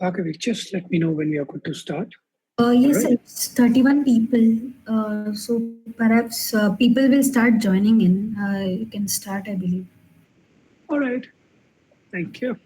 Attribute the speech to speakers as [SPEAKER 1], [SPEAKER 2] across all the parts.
[SPEAKER 1] Bhargavi, just let me know when we are good to start.
[SPEAKER 2] Yes,
[SPEAKER 1] All right.
[SPEAKER 2] it's 31 people. So perhaps people will start joining in. You can start, I believe.
[SPEAKER 1] All right. Thank you.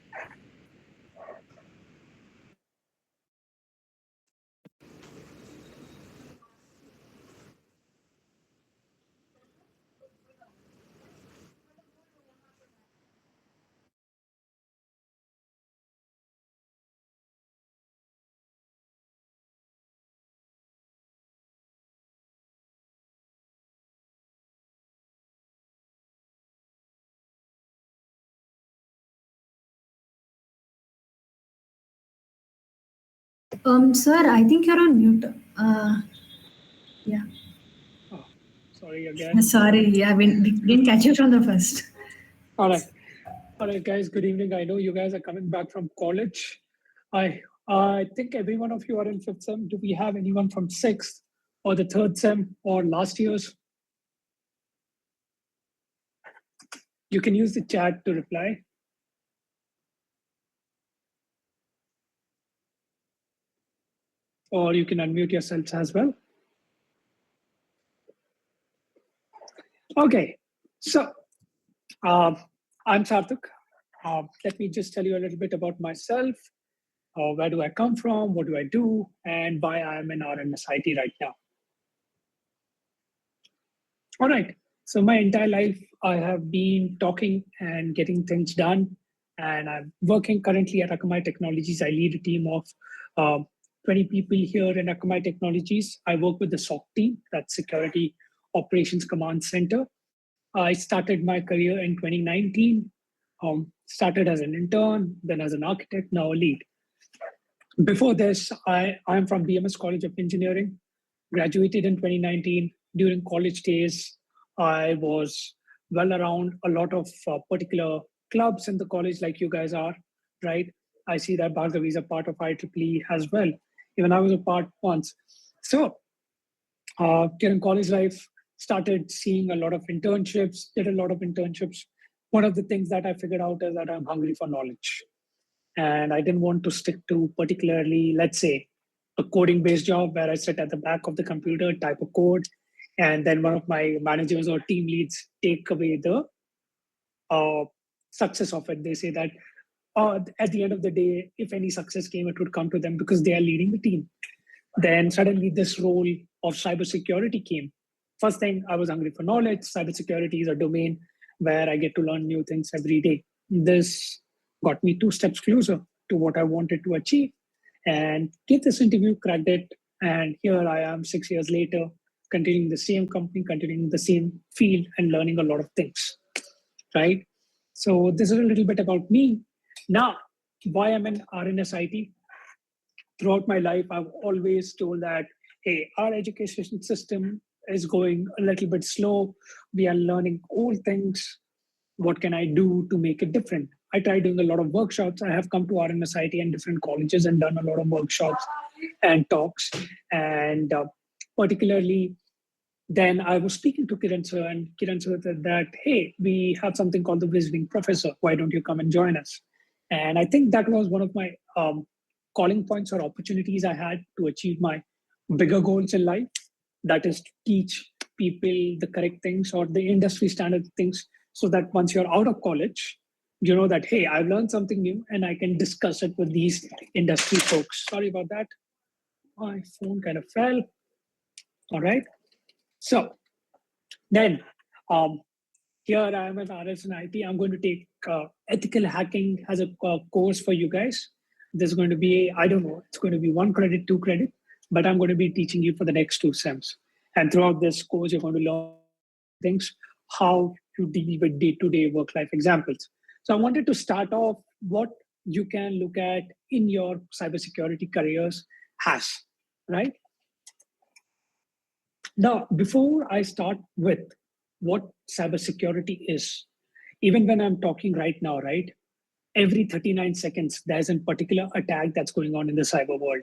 [SPEAKER 2] Sir, I think you're on mute. Yeah.
[SPEAKER 1] Oh, sorry again.
[SPEAKER 2] Sorry, yeah, we didn't catch you from the first.
[SPEAKER 1] All right. All right, guys. Good evening. I know you guys are coming back from college. I think every one of you are in fifth sem. Do we have anyone from sixth or the third sem or last year's? You can use the chat to reply, or you can unmute yourselves as well. Okay. So I'm Sarthak. Let me just tell you a little bit about myself. Where do I come from? What do I do? And why I am in RNSIT right now. All right. So my entire life, I have been talking and getting things done. And I'm working currently at Akamai Technologies. I lead a team of 20 people here in Akamai Technologies. I work with the SOC team, that's Security Operations Command Center. I started my career in 2019. Started as an intern, then as an architect, now a lead. Before this, I'm from BMS College of Engineering, graduated in 2019. During college days, I was well around a lot of particular clubs in the college, like you guys are, right? I see that Bhargavi is a part of IEEE as well. Even I was a part once. So during college life, started seeing a lot of internships, did a lot of internships. One of the things that I figured out is that I'm hungry for knowledge. And I didn't want to stick to particularly, let's say, a coding based job where I sit at the back of the computer, type a code, and then one of my managers or team leads take away the uh, success of it. They say that at the end of the day, if any success came, it would come to them because they are leading the team. Then suddenly this role of cybersecurity came. First thing, I was hungry for knowledge. Cybersecurity is a domain where I get to learn new things every day. This got me two steps closer to what I wanted to achieve. And get this interview, cracked it. And here I am 6 years later, continuing the same company, continuing the same field, and learning a lot of things, right? So this is a little bit about me. Now, why I'm in RNSIT? Throughout my life, I've always told that, hey, our education system is going a little bit slow. We are learning old things. What can I do to make it different? I tried doing a lot of workshops. I have come to RNSIT and different colleges and done a lot of workshops and talks. And particularly, then I was speaking to Kiran sir, and Kiran sir said that, hey, we have something called the Visiting Professor. Why don't you come and join us? And I think that was one of my calling points or opportunities I had to achieve my bigger goals in life. That is to teach people the correct things or the industry standard things so that once you're out of college, you know that, hey, I've learned something new and I can discuss it with these industry folks. Sorry about that. My phone kind of fell. All right. So then here I am at RSNIT. I'm going to take ethical hacking as a course for you guys. There's going to be, I don't know, it's going to be 1 credit, 2 credit, but I'm going to be teaching you for the next 2 sems. And throughout this course, you're going to learn things, how to deal with day-to-day work-life examples. So I wanted to start off what you can look at in your cybersecurity careers has, right? Now, before I start with what cybersecurity is, even when I'm talking right now, right, every 39 seconds, there's a particular attack that's going on in the cyber world.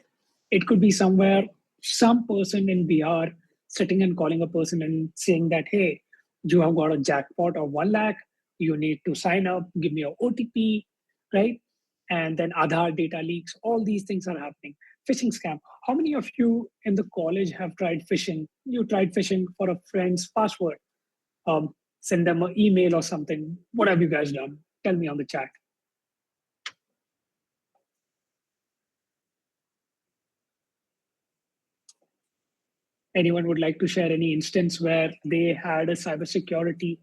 [SPEAKER 1] It could be somewhere, some person in VR sitting and calling a person and saying that, hey, you have got a jackpot of 1 lakh, you need to sign up, give me your OTP, right? and then Aadhaar data leaks. All these things are happening. Phishing scam. How many of you in the college have tried phishing? You tried phishing for a friend's password. Send them an email or something. What have you guys done? Tell me on the chat. Anyone would like to share any instance where they had a cybersecurity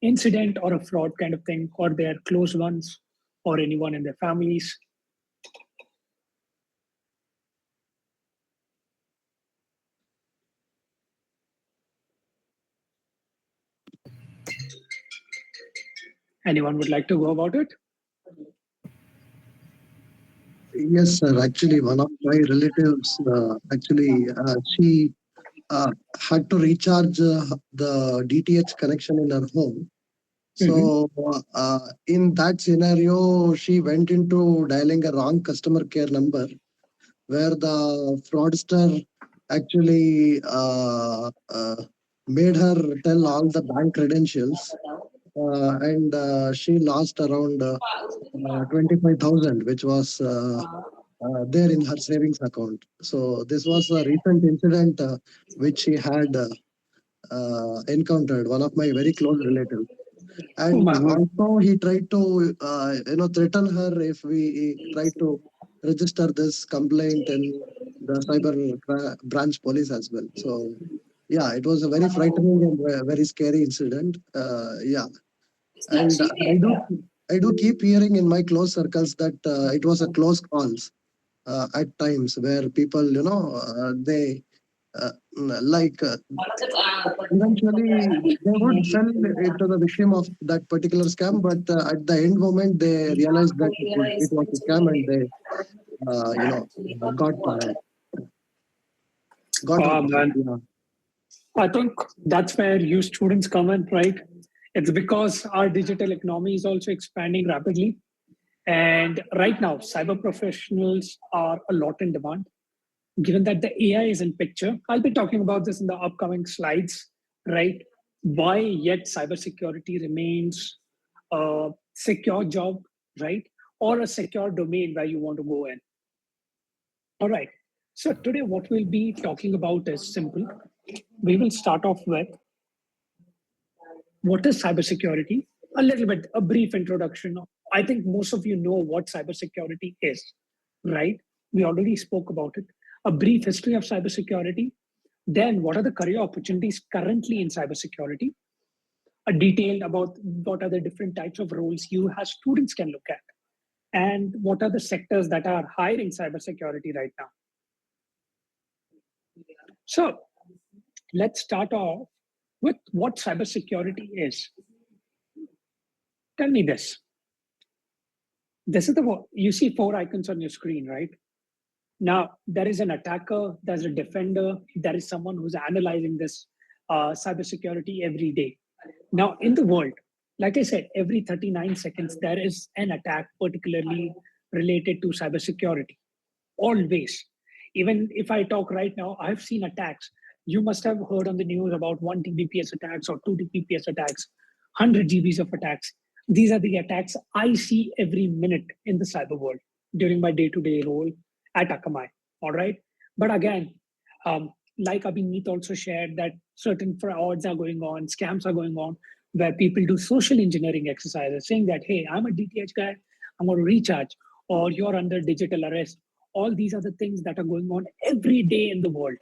[SPEAKER 1] incident or a fraud kind of thing, or their close ones, or anyone in their families? Anyone would like to go about it?
[SPEAKER 3] Yes, sir. Actually, one of my relatives, she had to recharge the DTH connection in her home. So, in that scenario, she went into dialing a wrong customer care number, where the fraudster actually made her tell all the bank credentials, and she lost around 25,000, which was there in her savings account. So this was a recent incident which she had encountered, one of my very close relatives. And also he tried to threaten her if we try to register this complaint in the branch police as well. So yeah, it was a very frightening and very scary incident. Yeah, and I do keep hearing in my close circles that it was a close calls at times, where people, they like eventually they would sell it to the victim of that particular scam, but at the end moment they realized that it was a scam, and they got
[SPEAKER 1] Man.
[SPEAKER 3] yeah.
[SPEAKER 1] I think that's where you students come in, right? It's because our digital economy is also expanding rapidly. And right now, cyber professionals are a lot in demand. Given that the AI is in picture, I'll be talking about this in the upcoming slides, right? Why yet cybersecurity remains a secure job, right? Or a secure domain where you want to go in. All right. So today what we'll be talking about is simple. We will start off with what is cybersecurity? A little bit, a brief introduction. I think most of you know what cybersecurity is, right? We already spoke about it. A brief history of cybersecurity. Then, what are the career opportunities currently in cybersecurity? A detail about what are the different types of roles you as students can look at, and what are the sectors that are hiring cybersecurity right now. So, let's start off with what cybersecurity is. Tell me this. This is you see 4 icons on your screen, right? Now, there is an attacker, there's a defender, there is someone who's analyzing this cybersecurity every day. Now, in the world, like I said, every 39 seconds, there is an attack particularly related to cybersecurity. Always. Even if I talk right now, I've seen attacks. You must have heard on the news about 1 Tbps attacks or 2 Tbps attacks, 100 GBs of attacks. These are the attacks I see every minute in the cyber world during my day-to-day role at Akamai. All right. But again, like Abhineet also shared, that certain frauds are going on, scams are going on, where people do social engineering exercises saying that, hey, I'm a DTH guy, I'm going to recharge, or you're under digital arrest. All these are the things that are going on every day in the world,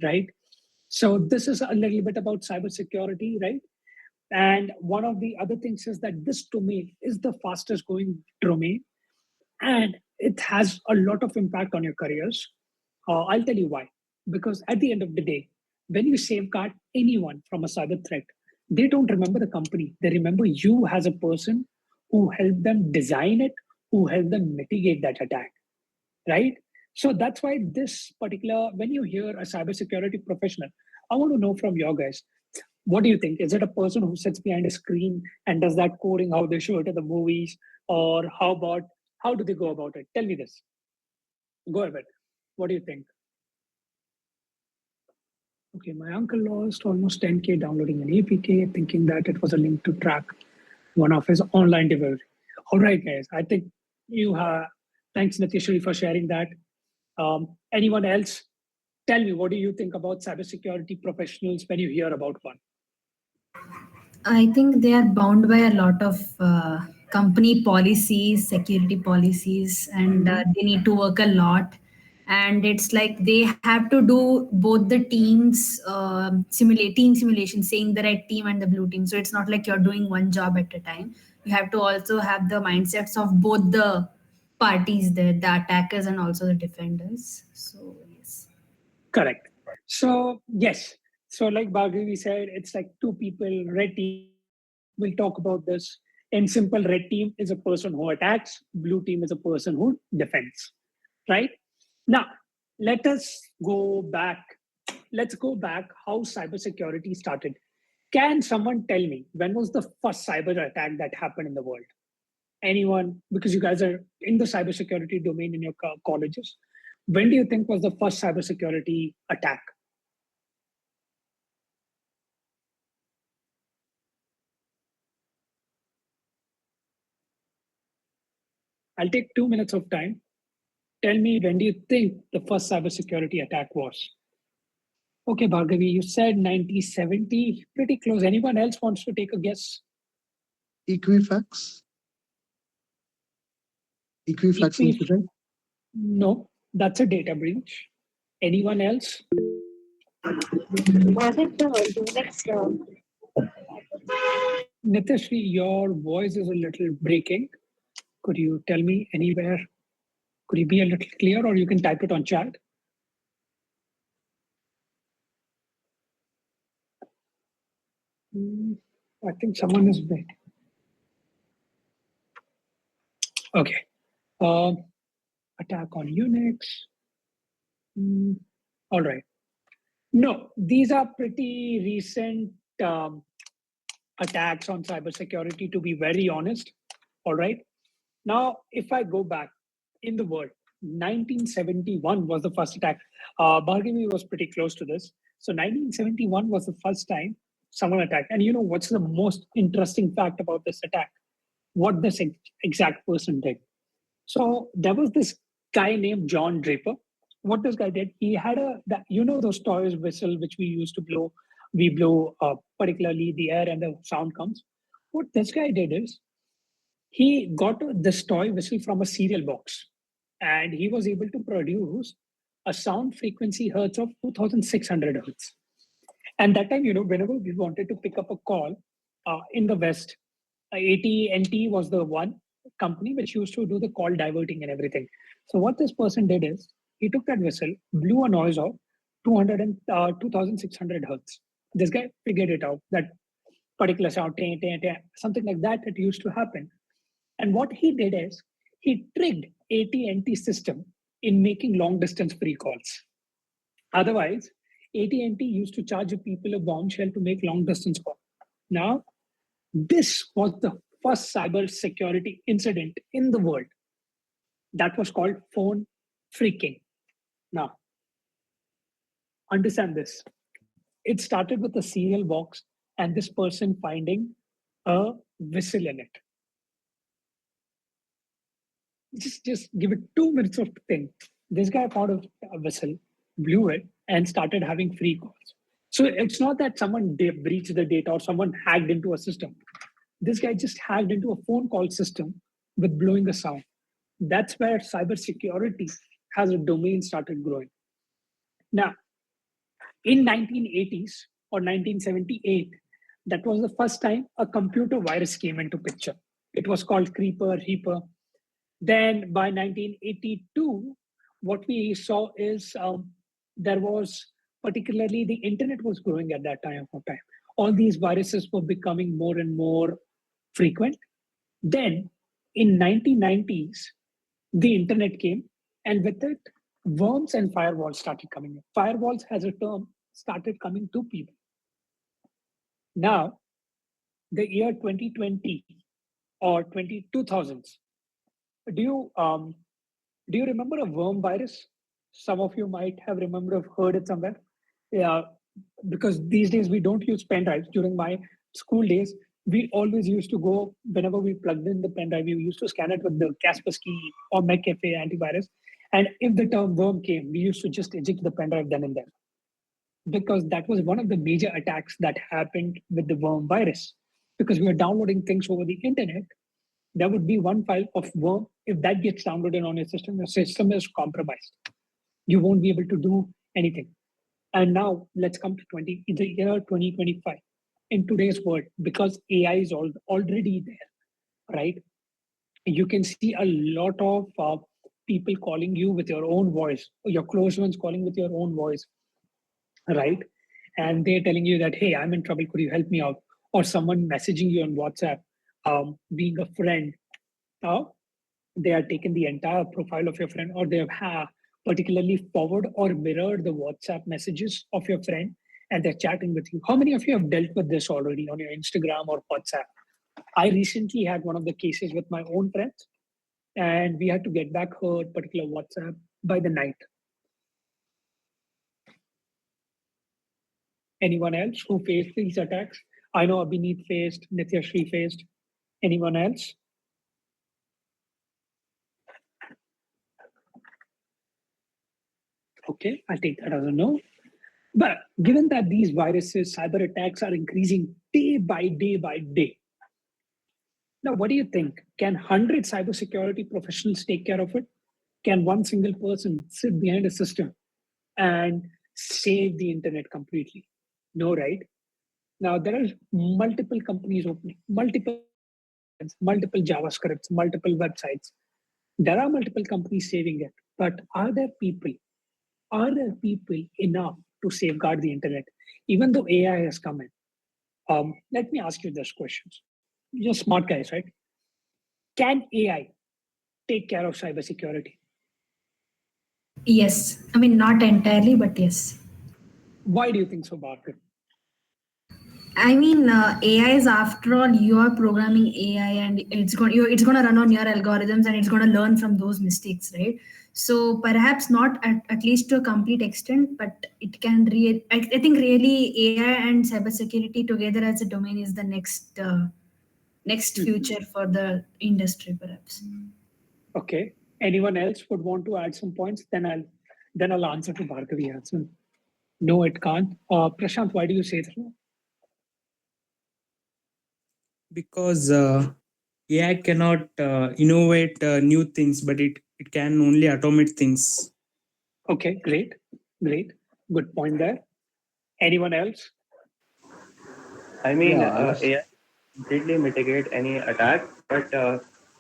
[SPEAKER 1] right? So this is a little bit about cybersecurity, right? And one of the other things is that this domain is the fastest growing domain, and it has a lot of impact on your careers. I'll tell you why. Because at the end of the day, when you safeguard anyone from a cyber threat, they don't remember the company. They remember you as a person who helped them design it, who helped them mitigate that attack, right? So that's why this particular, when you hear a cybersecurity professional, I want to know from your guys, what do you think? Is it a person who sits behind a screen and does that coding how they show it in the movies? Or how do they go about it? Tell me this. Go ahead. What do you think? Okay, my uncle lost almost 10K downloading an APK, thinking that it was a link to track one of his online delivery. All right, guys, I think Thanks, Nitishri, for sharing that. Anyone else? Tell me, what do you think about cybersecurity professionals when you hear about one?
[SPEAKER 2] I think they are bound by a lot of company policies, security policies, and they need to work a lot. And it's like they have to do both the teams team simulation, saying the red team and the blue team. So it's not like you're doing one job at a time. You have to also have the mindsets of both the parties there, the attackers and also the defenders. So yes.
[SPEAKER 1] Correct. So yes. So like Bhargavi said, it's like two people, red team, blue team. We'll talk about this. In simple, red team is a person who attacks, blue team is a person who defends. Right? Now, let us go back. Let's go back how cybersecurity started. Can someone tell me when was the first cyber attack that happened in the world? Anyone? Because you guys are in the cybersecurity domain in your colleges. When do you think was the first cybersecurity attack? I'll take 2 minutes of time. Tell me, when do you think the first cybersecurity attack was? Okay, Bhargavi, you said 1970, pretty close. Anyone else wants to take a guess?
[SPEAKER 3] Equifax? Equifax incident?
[SPEAKER 1] No, that's a data breach. Anyone else?
[SPEAKER 4] Was it the Unix?
[SPEAKER 1] Nitishri, your voice is a little breaking. Could you tell me anywhere? Could you be a little clear, or you can type it on chat? I think someone is waiting. Okay. Attack on Unix. All right. No, these are pretty recent attacks on cybersecurity, to be very honest. All right. Now, if I go back in the world, 1971 was the first attack. Bhargavi was pretty close to this. So 1971 was the first time someone attacked. And you know what's the most interesting fact about this attack? What this exact person did. So there was this guy named John Draper. What this guy did, he had those toys whistle which we used to blow. We blow particularly the air and the sound comes. What this guy did is he got this toy whistle from a cereal box, and he was able to produce a sound frequency hertz of 2600 hertz. And that time, whenever we wanted to pick up a call in the West, AT&T was the one company which used to do the call diverting and everything. So what this person did is he took that whistle, blew a noise of 2600 hertz. This guy figured it out, that particular sound, something like that, it used to happen. And what he did is he tricked AT&T system in making long distance free calls. Otherwise, AT&T used to charge people a bombshell to make long distance call. Now, this was the first cyber security incident in the world. That was called phone phreaking. Now, understand this. It started with a cereal box and this person finding a whistle in it. Just give it 2 minutes of thing. This guy found a whistle, blew it, and started having free calls. So it's not that someone breached the data or someone hacked into a system. This guy just hacked into a phone call system with blowing a sound. That's where cybersecurity as a domain started growing. Now, in 1980s or 1978, that was the first time a computer virus came into picture. It was called Creeper, Reaper. Then by 1982, what we saw is there was particularly the internet was growing at that time of time. All these viruses were becoming more and more frequent. Then in 1990s, the internet came, and with it, worms and firewalls started coming in. Firewalls as a term started coming to people. Now, the year 2020 or 2000s, do you remember a worm virus? Some of you might have heard it somewhere. Yeah, because these days we don't use pen drives. During my school days, we always used to go, whenever we plugged in the pen drive, we used to scan it with the Kaspersky or McAfee antivirus. And if the term worm came, we used to just eject the pen drive then and there, because that was one of the major attacks that happened with the worm virus. Because we were downloading things over the internet, there would be one file of worm. If that gets downloaded on your system is compromised. You won't be able to do anything. And now let's come to the year 2025. In today's world, because AI is already there, right? You can see a lot of people calling you with your own voice, or your close ones calling with your own voice, right? And they're telling you that, hey, I'm in trouble, could you help me out? Or someone messaging you on WhatsApp, being a friend. They are taken the entire profile of your friend, or they have particularly forward or mirrored the WhatsApp messages of your friend, and they're chatting with you. How many of you have dealt with this already on your Instagram or WhatsApp? I recently had one of the cases with my own friends, and we had to get back her particular WhatsApp by the night. Anyone else who faced these attacks? I know Abhineet faced, Nityashri faced. Anyone else? Okay, I'll take that as a no. But given that these viruses, cyber attacks are increasing day by day by day, now what do you think? Can 100 cybersecurity professionals take care of it? Can one single person sit behind a system and save the internet completely? No, right? Now there are multiple companies opening, multiple JavaScripts, multiple websites. There are multiple companies saving it, but are there people enough to safeguard the internet, even though AI has come in? Let me ask you this questions. You're smart guys, right? Can AI take care of cybersecurity?
[SPEAKER 2] Yes. I mean, not entirely, but yes.
[SPEAKER 1] Why do you think so, Bhargav?
[SPEAKER 2] I mean, AI is, after all, you are programming AI, and it's going to run on your algorithms, and it's going to learn from those mistakes, right? So perhaps not at least to a complete extent, but it can I think really AI and cybersecurity together as a domain is the next future for the industry, perhaps.
[SPEAKER 1] Okay. Anyone else would want to add some points? Then I'll answer to Bhargavi answer. No, it can't. Prashant, why do you say that?
[SPEAKER 5] Because AI cannot innovate new things, but it can only automate things.
[SPEAKER 1] Okay, great. Good point there. Anyone else?
[SPEAKER 6] I mean,
[SPEAKER 3] Yeah,
[SPEAKER 6] AI completely mitigate any attack, but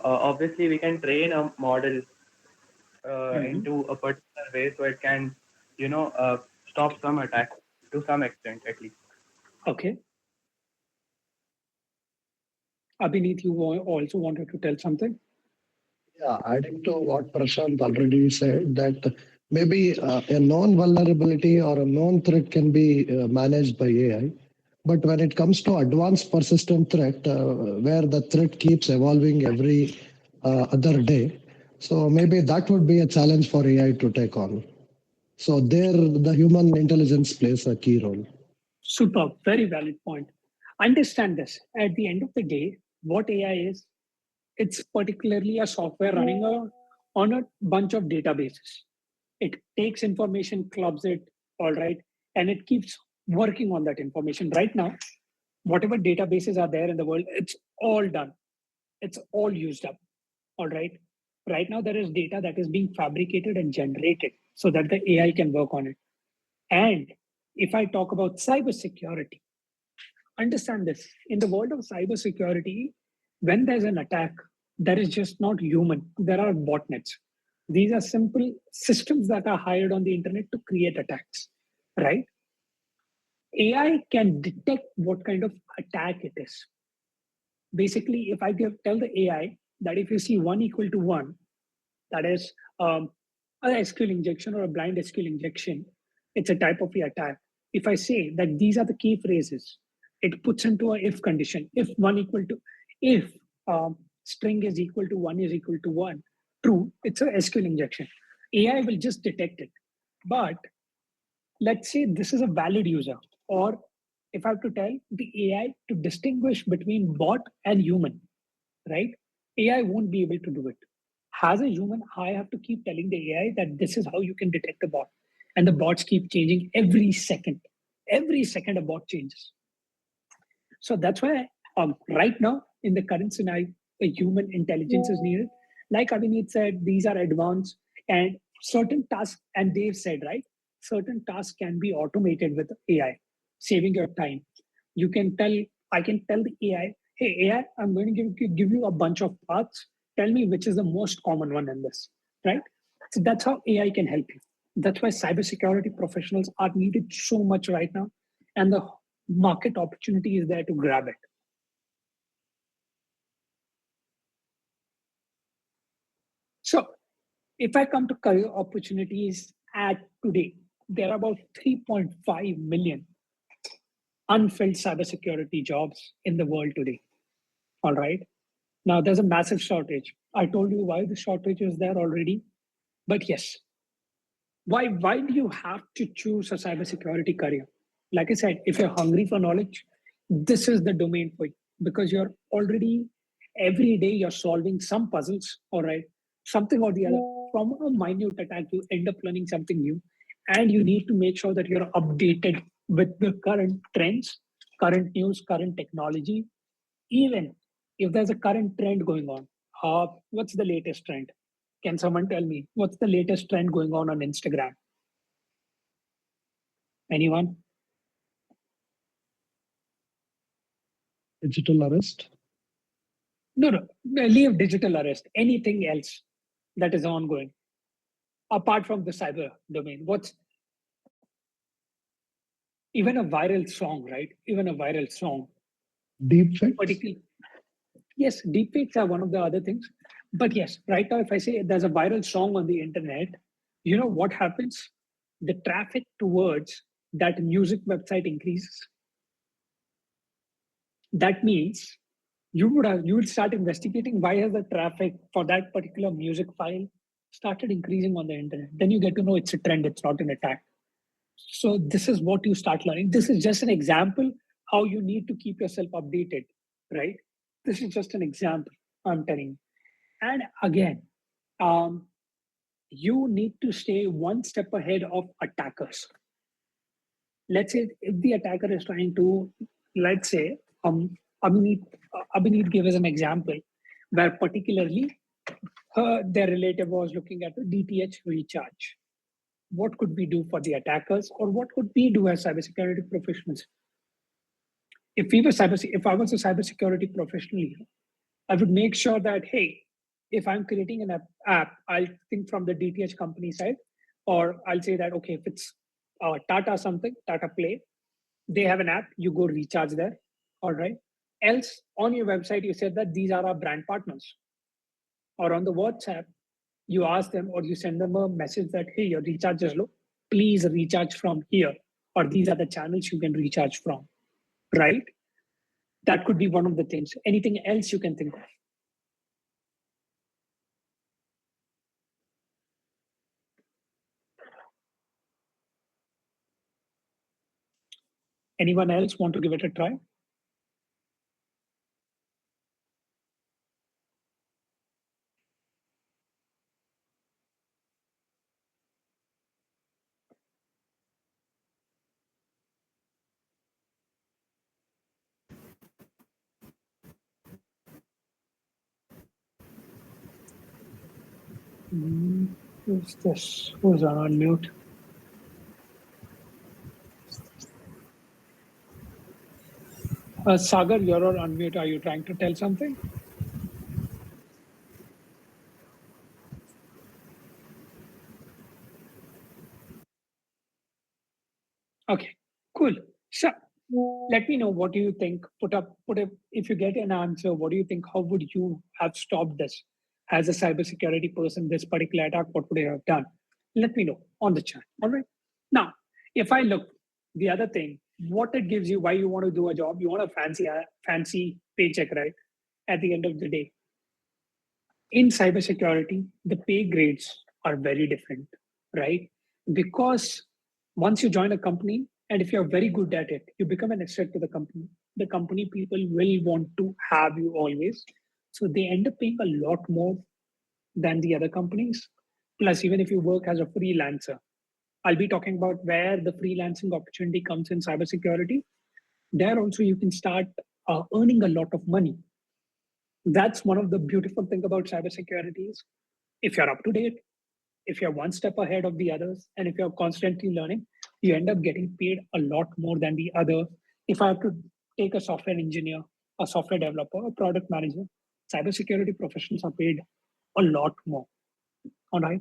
[SPEAKER 6] obviously we can train a model into a particular way so it can, stop some attack to some extent at least.
[SPEAKER 1] Okay. Abhineet, you also wanted to tell something?
[SPEAKER 3] yeah, adding to what Prashant already said, that maybe a known vulnerability or a known threat can be managed by AI. But when it comes to advanced persistent threat, where the threat keeps evolving every other day, so maybe that would be a challenge for AI to take on. So there, the human intelligence plays a key role.
[SPEAKER 1] Super, very valid point. Understand this. At the end of the day, what AI is, it's particularly a software running on a bunch of databases. It takes information, clubs it, all right, and it keeps working on that information. Right now, whatever databases are there in the world, it's all done. It's all used up, all right. Right now, there is data that is being fabricated and generated so that the AI can work on it. And if I talk about cybersecurity, understand this. In the world of cybersecurity, when there's an attack, that is just not human. There are botnets. These are simple systems that are hired on the internet to create attacks, right? AI can detect what kind of attack it is. Basically, if I tell the AI that if you see 1 equal to 1, that is a SQL injection or a blind SQL injection, it's a type of the attack. If I say that these are the key phrases, it puts into a if condition. If string is equal to 1 is equal to 1, true, it's a SQL injection. AI will just detect it. But let's say this is a valid user, or if I have to tell the AI to distinguish between bot and human, right? AI won't be able to do it. As a human, I have to keep telling the AI that this is how you can detect a bot. And the bots keep changing every second. Every second, a bot changes. So that's why right now, in the current scenario, a human intelligence is needed. Like Abhineet said, these are advanced and certain tasks, and they've said, right, certain tasks can be automated with AI, saving your time. You can tell, I can tell the AI, hey, AI, I'm going to give you a bunch of paths. Tell me which is the most common one in this, right? So that's how AI can help you. That's why cybersecurity professionals are needed so much right now. And the market opportunity is there to grab it. So if I come to career opportunities at today, there are about 3.5 million unfilled cybersecurity jobs in the world today. All right. Now there's a massive shortage. I told you why the shortage is there already. But yes, why do you have to choose a cybersecurity career? Like I said, if you're hungry for knowledge, this is the domain for you because you're already every day you're solving some puzzles, all right, something or the other. From a minute attack, you end up learning something new, and you need to make sure that you're updated with the current trends, current news, current technology. Even if there's a current trend going on, what's the latest trend? Can someone tell me what's the latest trend going on Instagram? Anyone?
[SPEAKER 3] Digital arrest.
[SPEAKER 1] No. Leave digital arrest. Anything else that is ongoing apart from the cyber domain? What's even a viral song, right? Even a viral song.
[SPEAKER 3] Deepfakes.
[SPEAKER 1] Particularly, yes, deepfakes are one of the other things. But yes, right now, if I say there's a viral song on the internet, you know what happens? The traffic towards that music website increases. That means you would start investigating why has the traffic for that particular music file started increasing on the internet. Then you get to know it's a trend, it's not an attack. So this is what you start learning. This is just an example how you need to keep yourself updated, right? This is just an example I'm telling you. And again, you need to stay one step ahead of attackers. Let's say if the attacker is trying to, let's say, Abhineet, Abhineet gave us an example where particularly their relative was looking at a DTH recharge. What could we do for the attackers, or what could we do as cybersecurity professionals? If I was a cybersecurity professional, I would make sure that hey, if I'm creating an app, I'll think from the DTH company side, or I'll say that okay, if it's Tata something, Tata Play, they have an app, you go recharge there, all right. Else on your website, you said that these are our brand partners, or on the WhatsApp, you ask them or you send them a message that hey, your recharge is low, please recharge from here, or these are the channels you can recharge from, right? That could be one of the things. Anything else you can think of? Anyone else want to give it a try? Who's this? Who's on mute? Sagar, you're on mute. Are you trying to tell something? Okay, cool. So let me know what do you think. Put up if you get an answer, what do you think? How would you have stopped this as a cybersecurity person, this particular attack? What would you have done? Let me know on the chat. All right. Now, if I look the other thing, what it gives you, why you want to do a job, you want a fancy paycheck, right? At the end of the day. In cybersecurity, the pay grades are very different, right? Because once you join a company, And if you're very good at it, you become an asset to the company. The company people will want to have you always. So they end up paying a lot more than the other companies. Plus, even if you work as a freelancer, I'll be talking about where the freelancing opportunity comes in cybersecurity. There also you can start earning a lot of money. That's one of the beautiful thing about cybersecurity is if you're up to date, if you're one step ahead of the others, and if you're constantly learning, you end up getting paid a lot more than the other. If I have to take a software engineer, a software developer, a product manager, cybersecurity professionals are paid a lot more. All right.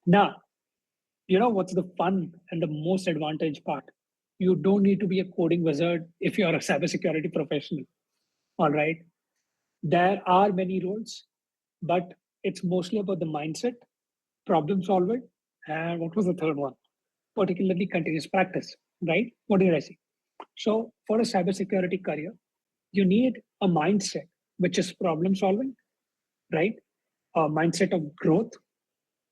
[SPEAKER 1] Now, you know what's the fun and the most advantage part? You don't need to be a coding wizard if you're a cybersecurity professional. All right. There are many roles, but it's mostly about the mindset, problem solving, and what was the third one? Particularly continuous practice, right? What did I say? So for a cybersecurity career, you need a mindset which is problem solving, right? A mindset of growth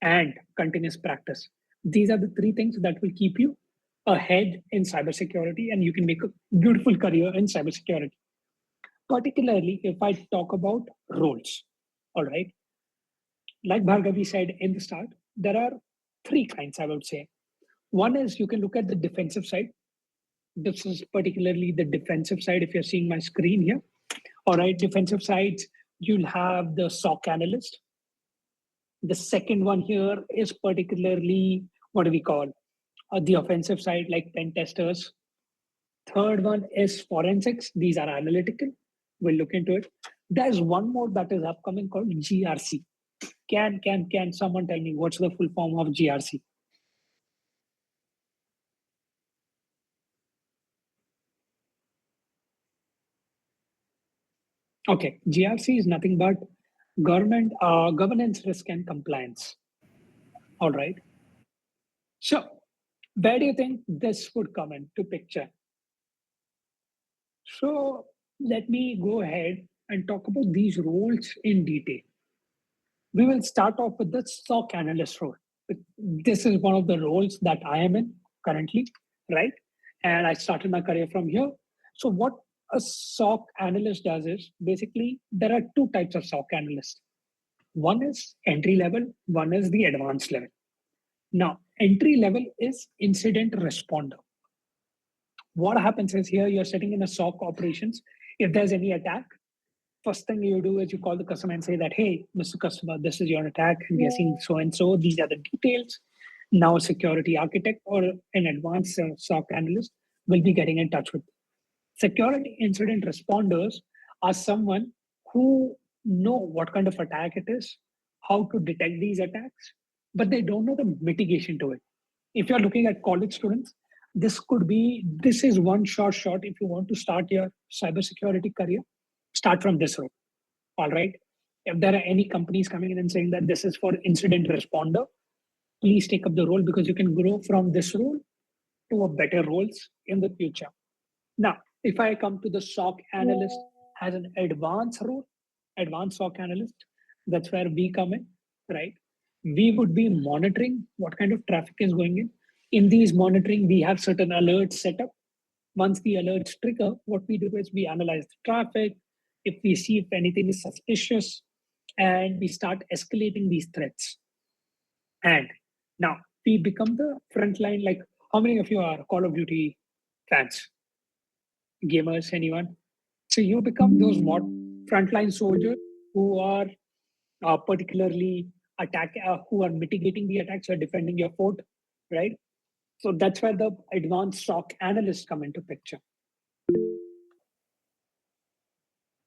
[SPEAKER 1] and continuous practice. These are the three things that will keep you ahead in cybersecurity, and you can make a beautiful career in cybersecurity. Particularly if I talk about roles, all right? Like Bhargavi said in the start, there are three kinds, I would say. One is you can look at the defensive side. This is particularly the defensive side. If you're seeing my screen here, all right, defensive sides, you'll have the SOC analyst. The second one here is particularly what do we call the offensive side, like pen testers. Third one is forensics. These are analytical. We'll look into it. There's one more that is upcoming called GRC. Can someone tell me what's the full form of GRC? Okay, GRC is nothing but governance, risk, and compliance. All right. So, where do you think this would come into picture? So, let me go ahead and talk about these roles in detail. We will start off with the SOC analyst role. This is one of the roles that I am in currently, right? And I started my career from here. So, what a SOC analyst does is basically there are two types of SOC analysts. One is entry level, one is the advanced level. Now, entry level is incident responder. What happens is here you're sitting in a SOC operations. If there's any attack, first thing you do is you call the customer and say that, hey, Mr. Customer, this is your attack. And we are seeing so and so. These are the details. Now, a security architect or an advanced SOC analyst will be getting in touch with you. Security incident responders are someone who know what kind of attack it is, how to detect these attacks, but they don't know the mitigation to it. If you're looking at college students, this is one short shot. If you want to start your cybersecurity career, start from this role. All right. If there are any companies coming in and saying that this is for incident responder, please take up the role because you can grow from this role to a better roles in the future. Now, if I come to the SOC analyst as an advanced role, advanced SOC analyst, that's where we come in, right? We would be monitoring what kind of traffic is going in. In these monitoring, we have certain alerts set up. Once the alerts trigger, what we do is we analyze the traffic. If we see if anything is suspicious, and we start escalating these threats. And now we become the front line. Like, how many of you are Call of Duty fans? Gamers, anyone? So you become those frontline soldiers who are particularly who are mitigating the attacks or defending your fort, right? So that's where the advanced SOC analysts come into picture.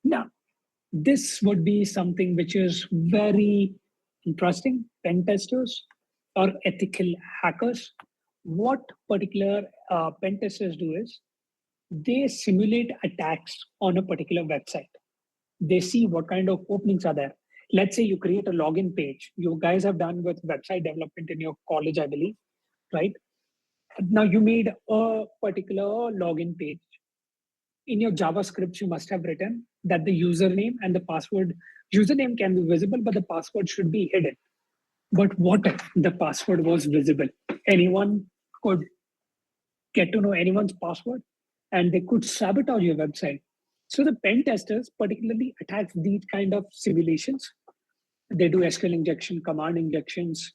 [SPEAKER 1] Now, this would be something which is very interesting. Pen testers or ethical hackers. What particular pen testers do is they simulate attacks on a particular website. They see what kind of openings are there. Let's say you create a login page. You guys have done with website development in your college, I believe, right? Now you made a particular login page. In your JavaScript, you must have written that the username and the username can be visible, but the password should be hidden. But what if the password was visible? Anyone could get to know anyone's password, and they could sabotage your website. So the pen testers particularly attack these kind of simulations. They do SQL injection, command injections,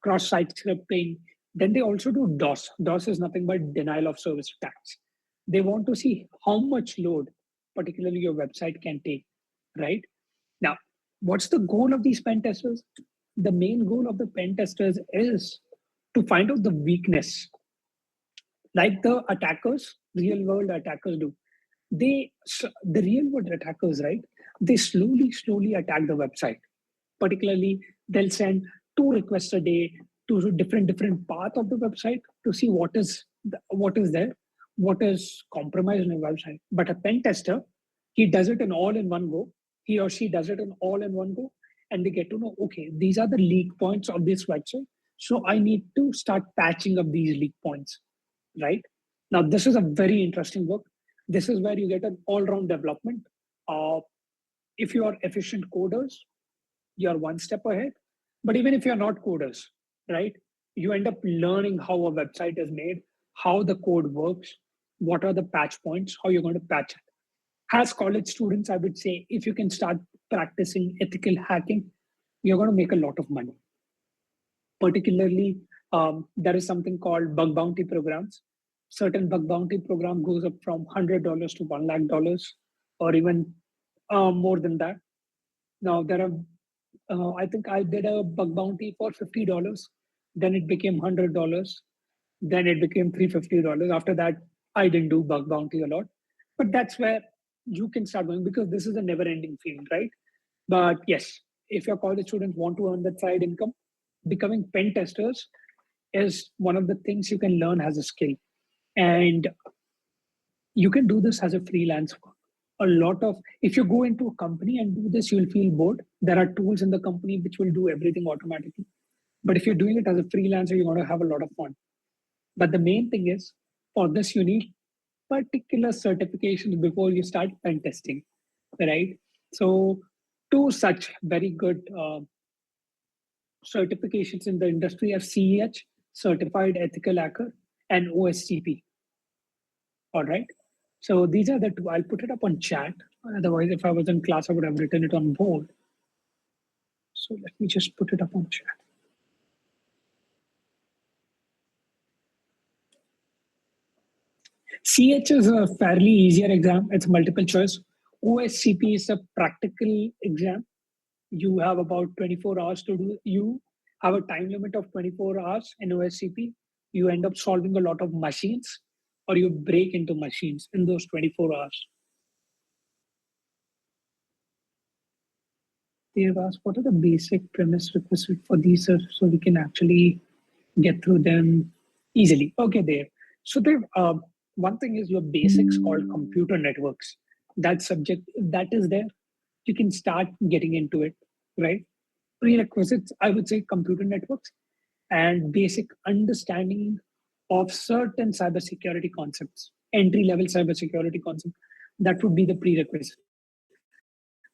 [SPEAKER 1] cross-site scripting. Then they also do DOS. DOS is nothing but denial of service attacks. They want to see how much load, particularly your website, can take, right? Now, what's the goal of these pen testers? The main goal of the pen testers is to find out the weakness, like the attackers, real world attackers do. The real world attackers, right? They slowly attack the website. Particularly, they'll send 2 requests a day to different path of the website to see what is there, what is compromised in the website. But a pen tester, he does it in all in one go. He or she does it in all in one go, and they get to know, okay, these are the leak points of this website. So I need to start patching up these leak points, right? Now, this is a very interesting work. This is where you get an all-round development. If you are efficient coders, you're one step ahead. But even if you're not coders, right, you end up learning how a website is made, how the code works, what are the patch points, how you're going to patch it. As college students, I would say if you can start practicing ethical hacking, you're going to make a lot of money. Particularly, there is something called bug bounty programs. Certain bug bounty program goes up from $100 to $1 lakh, or even more than that. Now, there are, I think I did a bug bounty for $50. Then it became $100. Then it became $350. After that, I didn't do bug bounty a lot. But that's where you can start going, because this is a never ending field, right? But yes, if your college students want to earn that side income, becoming pen testers is one of the things you can learn as a skill. And you can do this as a freelance work. If you go into a company and do this, you'll feel bored. There are tools in the company which will do everything automatically. But if you're doing it as a freelancer, you're going to have a lot of fun. But the main thing is, for this, you need particular certifications before you start pen testing, right? So 2 such very good certifications in the industry are CEH, Certified Ethical Hacker, and OSCP. All right. So these are the 2. I'll put it up on chat. Otherwise, if I was in class, I would have written it on board. So let me just put it up on chat. CH is a fairly easier exam. It's multiple choice. OSCP is a practical exam. You have about 24 hours to do. You have a time limit of 24 hours in OSCP. You end up solving a lot of machines, or you break into machines in those 24 hours. They have asked, what are the basic premise requisite for these, so we can actually get through them easily? Okay, there. So there, one thing is your basics called computer networks. That subject, that is there. You can start getting into it, right? Prerequisites, I would say computer networks and basic understanding of certain cybersecurity concepts, entry-level cybersecurity concepts. That would be the prerequisite.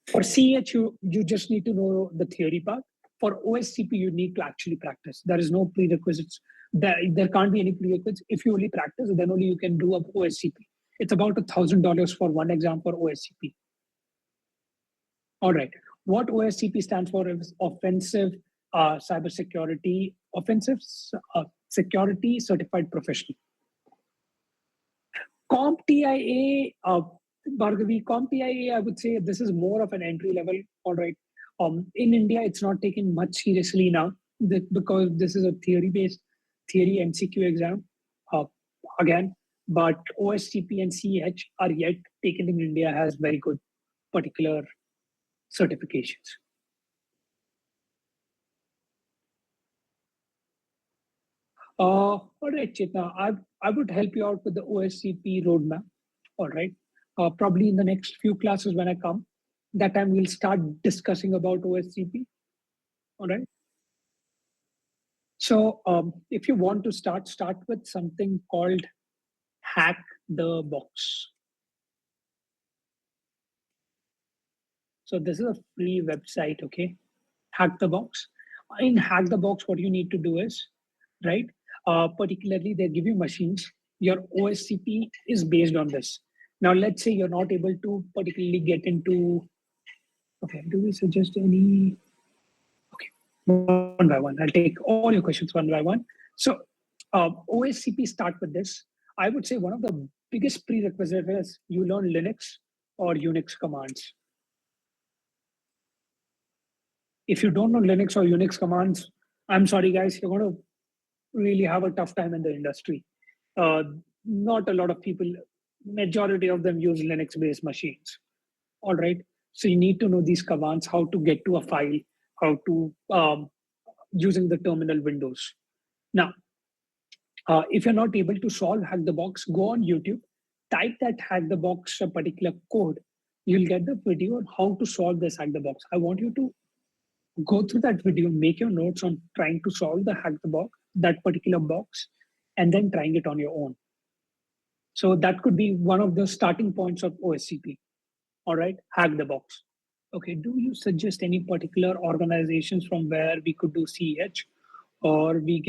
[SPEAKER 1] For CH, you just need to know the theory part. For OSCP, you need to actually practice. There is no prerequisites. There can't be any prerequisites. If you only practice, then only you can do up OSCP. It's about $1,000 for one exam for OSCP. All right. What OSCP stands for is Offensive Cybersecurity, Offensive Security Certified Professional. CompTIA, Bhargavi, CompTIA, I would say this is more of an entry level. All right. In India, it's not taken much seriously now because this is a theory MCQ exam. Again, but OSCP and CH are yet taken in India as very good particular certifications. All right, Chetna, I would help you out with the OSCP roadmap. All right. Probably in the next few classes when I come, that time we'll start discussing about OSCP. All right. So if you want to start with something called Hack the Box. So this is a free website, okay? Hack the Box. In Hack the Box, what you need to do is, right? Particularly, they give you machines. your OSCP is based on this. Now, let's say you're not able to particularly get into, okay, do we suggest any? Okay, one by one. I'll take all your questions one by one. So OSCP start with this. I would say one of the biggest prerequisites is you learn Linux or Unix commands. If you don't know Linux or Unix commands, I'm sorry, guys, you're going to really have a tough time in the industry. Not a lot of people, majority of them use Linux-based machines. All right. So you need to know these commands, how to get to a file, how to using the terminal windows. Now, if you're not able to solve hack the box, go on YouTube, type that hack the box a particular code. You'll get the video on how to solve this hack the box. I want you to go through that video, make your notes on trying to solve the hack the box, that particular box, and then trying it on your own. So that could be one of the starting points of OSCP. All right, hack the box. Okay, do you suggest any particular organizations from where we could do CEH, or we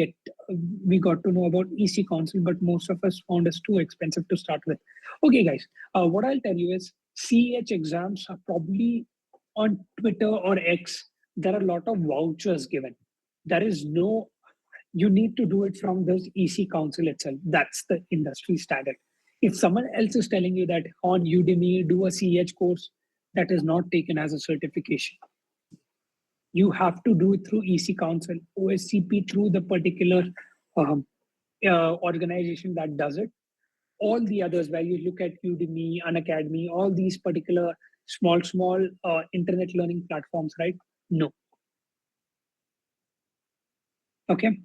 [SPEAKER 1] got to know about EC Council, but most of us found it's too expensive to start with. Okay, guys, what I'll tell you is CEH exams are probably on Twitter or X. There are a lot of vouchers given. There is no, you need to do it from the EC Council itself. That's the industry standard. If someone else is telling you that on Udemy, do a CEH course, that is not taken as a certification. You have to do it through EC Council, OSCP through the particular organization that does it. All the others, where you look at Udemy, Unacademy, all these particular small internet learning platforms, right? No. Okay.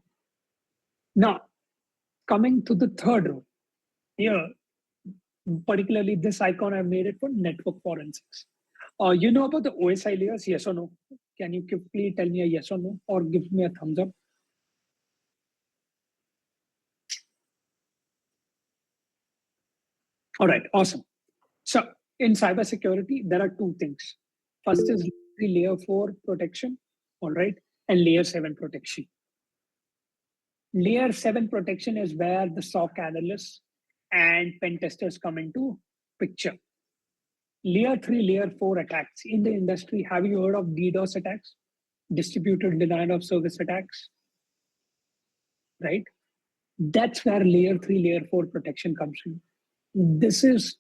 [SPEAKER 1] Now, coming to the third rule. Here, particularly this icon, I've made it for network forensics. You know about the OSI layers, yes or no? Can you quickly tell me a yes or no, or give me a thumbs up? All right, awesome. So in cybersecurity, there are two things. First is the layer 4 protection, all right, and layer 7 protection. Layer 7 protection is where the SOC analysts and pen testers come into picture. Layer 3, layer 4 attacks in the industry. Have you heard of DDoS attacks? Distributed denial of service attacks, right? That's where layer 3, layer 4 protection comes in. This is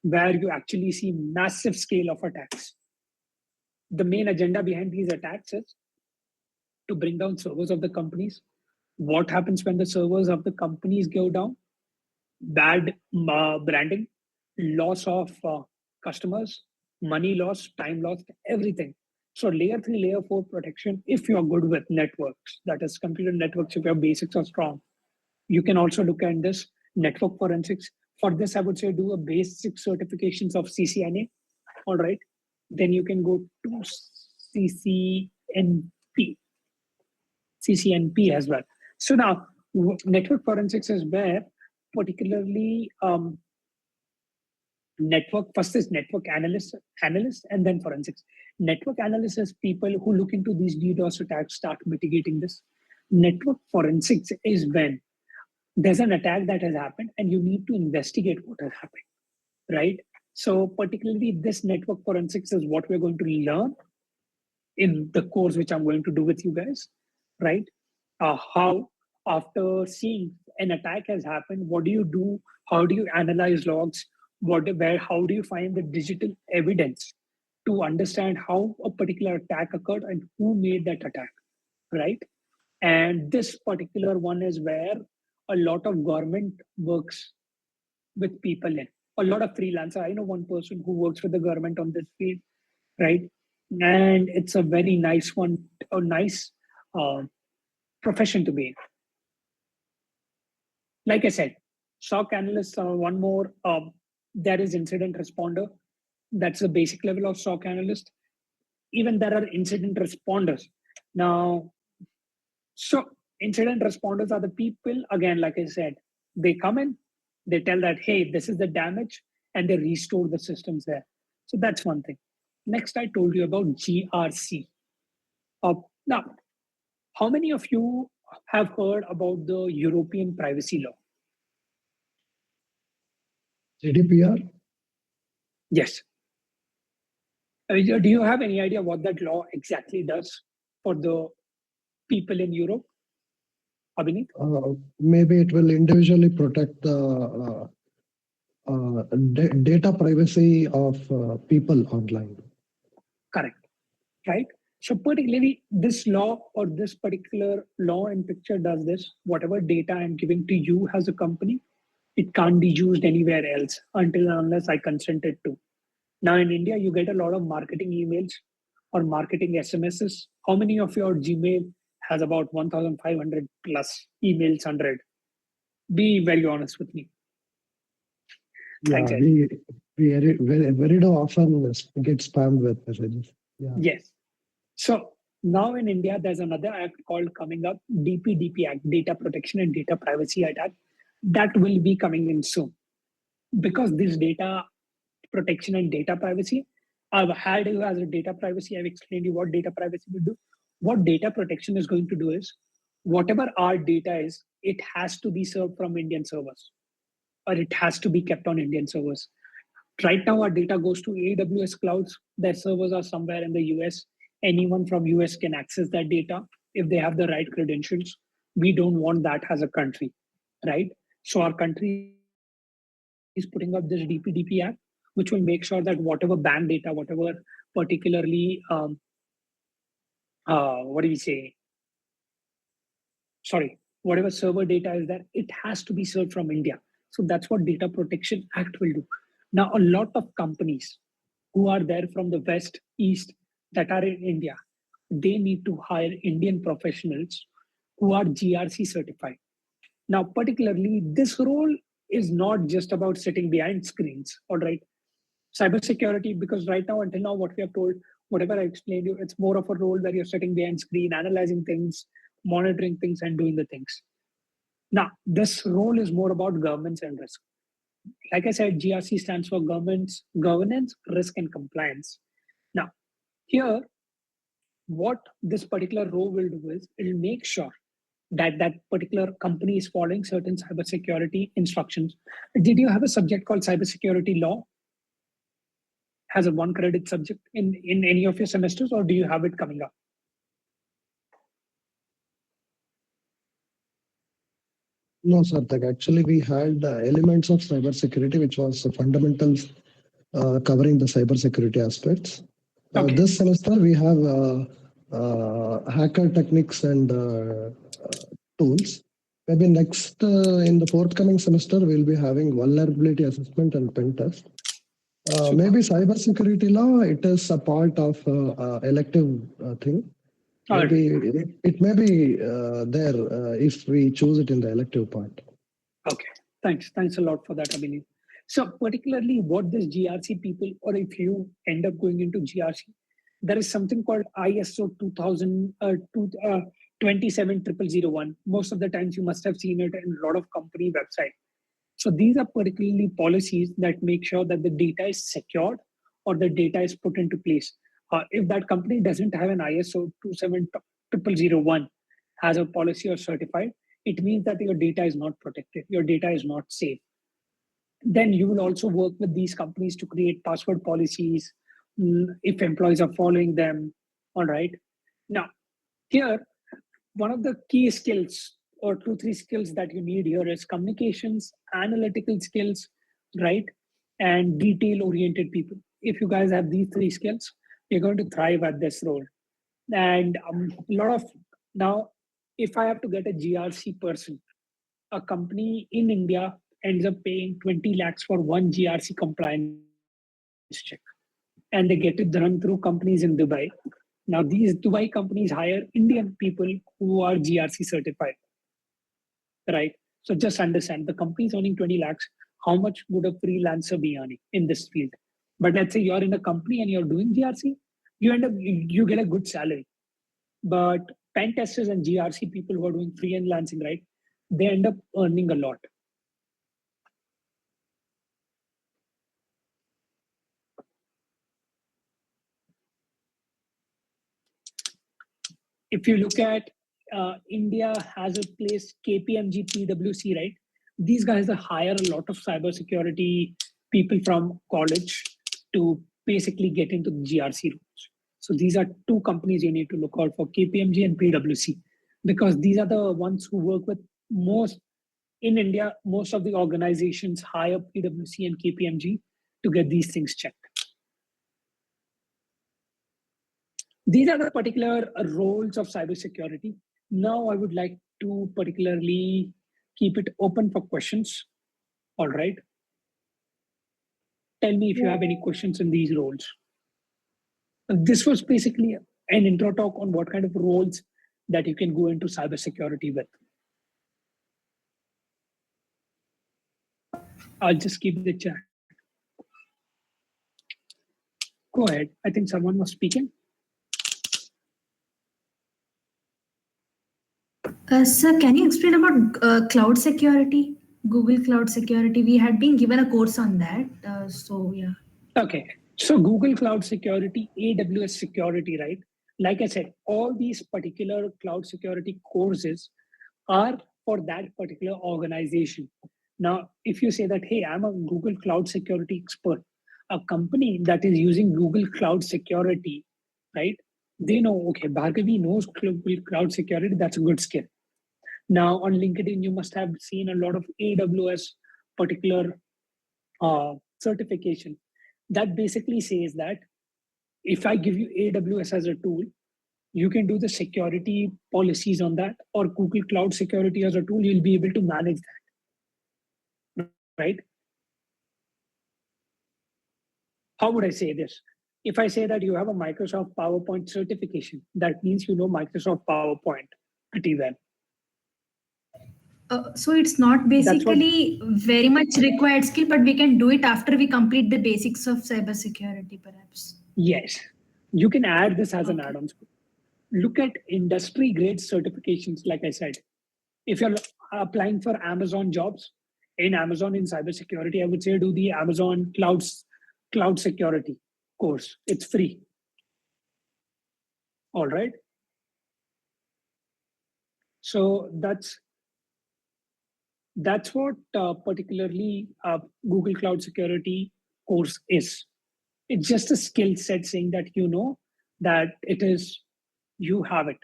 [SPEAKER 1] where you actually see massive scale of attacks. The main agenda behind these attacks is to bring down servers of the companies. What happens when the servers of the companies go down? Bad branding, loss of customers, money loss, time lost, everything. So layer 3, layer 4 protection, if you're good with networks, that is computer networks, if your basics are strong, you can also look at this network forensics. For this, I would say do a basic certifications of CCNA, all right? Then you can go to CCNP as well. So now, network forensics is where particularly first is network analysts, and then forensics. Network analysts is people who look into these DDoS attacks, start mitigating this. Network forensics is when there's an attack that has happened and you need to investigate what has happened, right? So particularly this network forensics is what we're going to learn in the course, which I'm going to do with you guys, right? How after seeing an attack has happened, what do you do? How do you analyze logs? How do you find the digital evidence to understand how a particular attack occurred and who made that attack, right? And this particular one is where a lot of government works with people in. A lot of freelancer. I know one person who works with the government on this field, right? And it's a very nice one, a nice profession to be in. Like I said, SOC analysts are one more. There is incident responder. That's the basic level of SOC analyst. Even there are incident responders. Now, so incident responders are the people, again, like I said, they come in, they tell that, hey, this is the damage, and they restore the systems there. So that's one thing. Next, I told you about GRC. Now, how many of you have heard about the European privacy law?
[SPEAKER 3] GDPR?
[SPEAKER 1] Yes. Do you have any idea what that law exactly does for the people in Europe, Abhineet?
[SPEAKER 3] Maybe it will individually protect the data privacy of people online.
[SPEAKER 1] Correct. Right? So particularly this law or this particular law and picture does this, whatever data I'm giving to you as a company, it can't be used anywhere else until and unless I consented to. Now in India, you get a lot of marketing emails or marketing SMSs. How many of your Gmail has about 1,500 plus emails 100? Be very honest with me. Thanks,
[SPEAKER 3] Yeah,
[SPEAKER 1] Ed.
[SPEAKER 3] we very often get spammed with messages. Yeah.
[SPEAKER 1] Yes. So now in India, there's another act called coming up, DPDP Act, Data Protection and Data Privacy Act, that will be coming in soon. Because this data protection and data privacy, I've had you as a data privacy, I've explained you what data privacy will do. What data protection is going to do is, whatever our data is, it has to be served from Indian servers, or it has to be kept on Indian servers. Right now, our data goes to AWS clouds. Their servers are somewhere in the US. Anyone from US can access that data if they have the right credentials. We don't want that as a country, right? So our country is putting up this DPDP Act, which will make sure that whatever bank data, whatever particularly, what do we say? Sorry, whatever server data is there, it has to be served from India. So that's what Data Protection Act will do. Now, a lot of companies who are there from the West, East, that are in India, they need to hire Indian professionals who are GRC certified. Now, particularly, this role is not just about sitting behind screens, all right? Cybersecurity, because right now, until now, what we have told, whatever I explained you, it's more of a role where you're sitting behind screen, analyzing things, monitoring things, and doing the things. Now, this role is more about governance and risk. Like I said, GRC stands for governance, risk, and compliance. Now, here, what this particular role will do is it will make sure that that particular company is following certain cybersecurity instructions. Did you have a subject called cybersecurity law? Has a one credit subject in any of your semesters, or do you have it coming up?
[SPEAKER 3] No, Sarthak. Actually, we had elements of cybersecurity, which was the fundamentals covering the cybersecurity aspects.
[SPEAKER 1] Okay.
[SPEAKER 3] This semester, we have hacker techniques and tools. Maybe next, in the forthcoming semester, we'll be having vulnerability assessment and pen test. Maybe cybersecurity law, it is a part of elective thing. Maybe it may be there if we choose it in the elective part.
[SPEAKER 1] Okay, thanks a lot for that, Abhineet. So particularly what this GRC people, or if you end up going into GRC, there is something called ISO 27001. Most of the times you must have seen it in a lot of company websites. So these are particularly policies that make sure that the data is secured or the data is put into place. If that company doesn't have an ISO 27001 as a policy or certified, it means that your data is not protected, your data is not safe. Then you will also work with these companies to create password policies if employees are following them. All right. Now, here, one of the key skills or 2-3 skills that you need here is communications, analytical skills, right? And detail oriented people. If you guys have these 3 skills, you're going to thrive at this role. And a lot of now, if I have to get a GRC person, a company in India ends up paying 20 lakhs for one GRC compliance check. And they get it done through companies in Dubai. Now, these Dubai companies hire Indian people who are GRC certified, right? So just understand the company is earning 20 lakhs. How much would a freelancer be earning in this field? But let's say you're in a company and you're doing GRC, you end up, you get a good salary. But pen testers and GRC people who are doing freelancing, right? They end up earning a lot. If you look at India has a place, KPMG, PwC, right? These guys hire a lot of cybersecurity people from college to basically get into the GRC roles. So these are two companies you need to look out for, KPMG and PwC, because these are the ones who work with most in India. Most of the organizations hire PwC and KPMG to get these things checked. These are the particular roles of cybersecurity. Now I would like to particularly keep it open for questions. All right. Tell me if you have any questions in these roles. This was basically an intro talk on what kind of roles that you can go into cybersecurity with. I'll just keep the chat. Go ahead. I think someone was speaking.
[SPEAKER 2] Sir, can you explain about cloud security, Google Cloud Security? We had been given a course on that. So, yeah.
[SPEAKER 1] Okay. So Google Cloud Security, AWS Security, right? Like I said, all these particular cloud security courses are for that particular organization. Now, if you say that, hey, I'm a Google Cloud Security expert, a company that is using Google Cloud Security, right? They know, okay, Bhargavi knows Google Cloud Security, that's a good skill. Now, on LinkedIn, you must have seen a lot of AWS particular certification that basically says that if I give you AWS as a tool, you can do the security policies on that, or Google Cloud Security as a tool, you'll be able to manage that, right? How would I say this? If I say that you have a Microsoft PowerPoint certification, that means you know Microsoft PowerPoint pretty well.
[SPEAKER 2] So it's not basically very much required skill, but we can do it after we complete the basics of cybersecurity, perhaps.
[SPEAKER 1] Yes, you can add this as an add-on. Look at industry grade certifications. Like I said, if you're applying for Amazon jobs in Amazon in cybersecurity, I would say do the Amazon cloud security course. It's free. All right. So that's what particularly Google Cloud Security course is. It's just a skill set saying that you know that it is, you have it.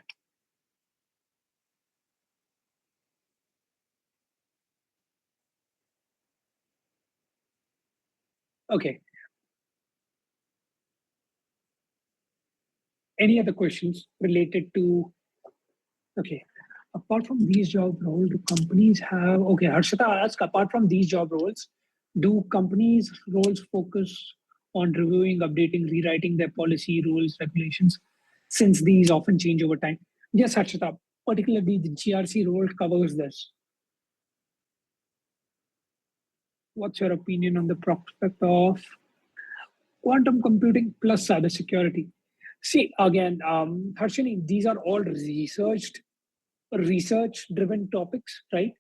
[SPEAKER 1] Okay. Any other questions related to, okay, apart from these job roles, do companies have, okay, Harshita asked, apart from these job roles, do companies roles focus on reviewing, updating, rewriting their policy, rules, regulations, since these often change over time? Yes, Harshita, particularly the GRC role covers this. What's your opinion on the prospect of quantum computing plus cybersecurity? See, again, Harshini, these are all research-driven topics, right?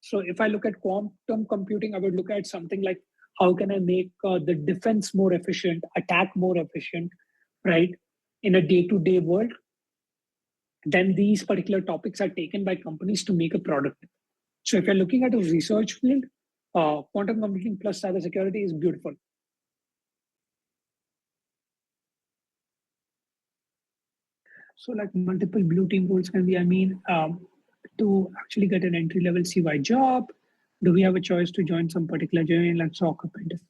[SPEAKER 1] So if I look at quantum computing, I would look at something like how can I make the defense more efficient, attack more efficient, right? In a day-to-day world, then these particular topics are taken by companies to make a product. So if you're looking at a research field, quantum computing plus cybersecurity is beautiful. So like multiple blue team roles can be, I mean, to actually get an entry level CY job, do we have a choice to join some particular journey like SOC apprentice?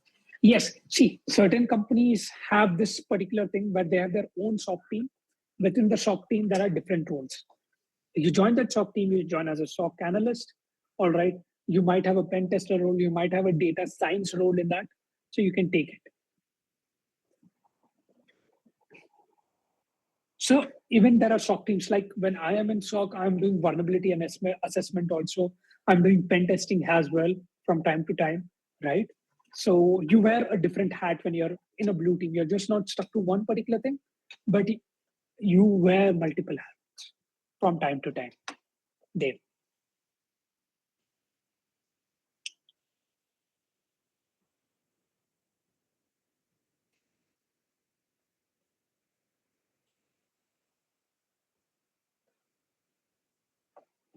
[SPEAKER 1] Yes, see, certain companies have this particular thing, but they have their own SOC team. Within the SOC team, there are different roles. You join that SOC team, you join as a SOC analyst, all right? You might have a pen tester role, you might have a data science role in that, so you can take it. So even there are SOC teams, like when I am in SOC, I'm doing vulnerability and assessment also. I'm doing pen testing as well from time to time, right? So you wear a different hat when you're in a blue team. You're just not stuck to one particular thing, but you wear multiple hats from time to time. Dave.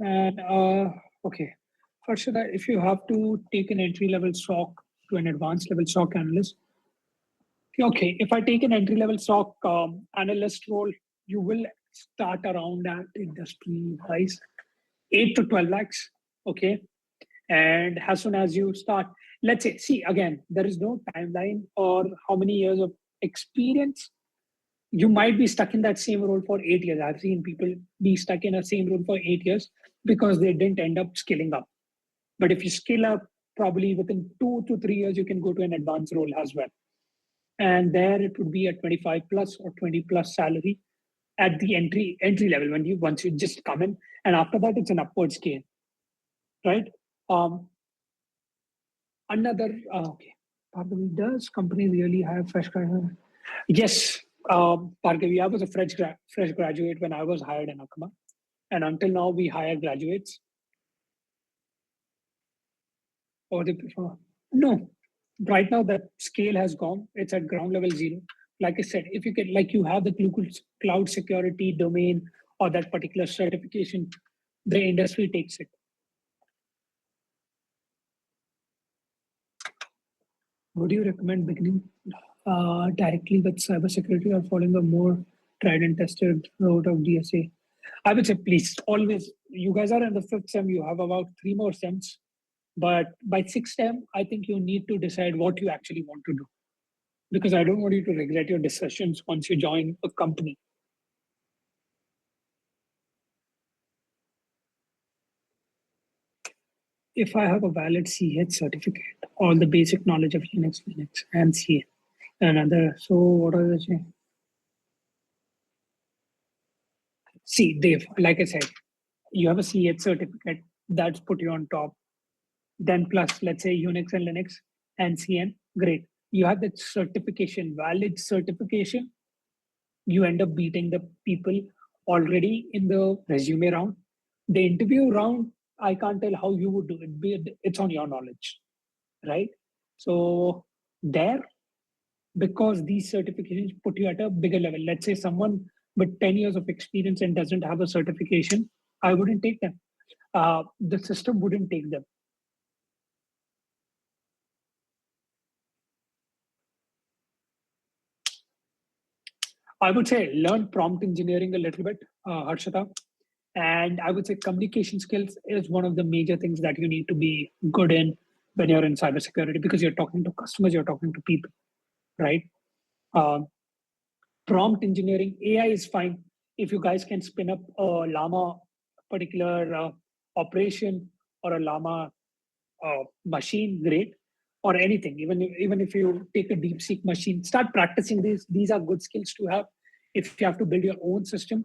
[SPEAKER 1] And okay, Harshada, if you have to take an entry level SOC to an advanced level SOC analyst. Okay, if I take an entry level SOC analyst role, you will start around at industry price 8 to 12 lakhs. Okay. And as soon as you start, let's say, see, again, there is no timeline or how many years of experience. You might be stuck in that same role for 8 years. I've seen people be stuck in a same role for 8 years because they didn't end up skilling up. But if you skill up, probably within 2 to 3 years, you can go to an advanced role as well. And there it would be a 25 plus or 20 plus salary at the entry level once you just come in, and after that it's an upward scale, right? Okay, Bhargavi, does company really have fresh graduate? Yes, Bhargavi, I was a fresh graduate when I was hired in Akamai, and until now we hire graduates. Or they prefer? No, right now that scale has gone. It's at ground level 0. Like I said, if you get like you have the Google cloud security domain or that particular certification, the industry takes it. Would you recommend beginning directly with cybersecurity or following a more tried and tested route of DSA? I would say, please, always, you guys are in the 5th sem, you have about 3 more sems. But by 6th sem, I think you need to decide what you actually want to do. Because I don't want you to regret your decisions once you join a company. If I have a valid CH certificate, all the basic knowledge of Linux, and CA, another, so what are they saying? See, Dave, like I said, you have a CH certificate that's put you on top. Then plus, let's say Unix and Linux and CN, great. You have that certification, valid certification. You end up beating the people already in the resume round. The interview round, I can't tell how you would do it. It's on your knowledge, right? So there, because these certifications put you at a bigger level. Let's say someone with 10 years of experience and doesn't have a certification, I wouldn't take them. The system wouldn't take them. I would say learn prompt engineering a little bit, Harshita. And I would say communication skills is one of the major things that you need to be good in when you're in cybersecurity, because you're talking to customers, you're talking to people, right? Prompt engineering, AI is fine. If you guys can spin up a Llama particular operation or a Llama machine, great. Or anything, even if you take a DeepSeek machine, start practicing these. These are good skills to have if you have to build your own system,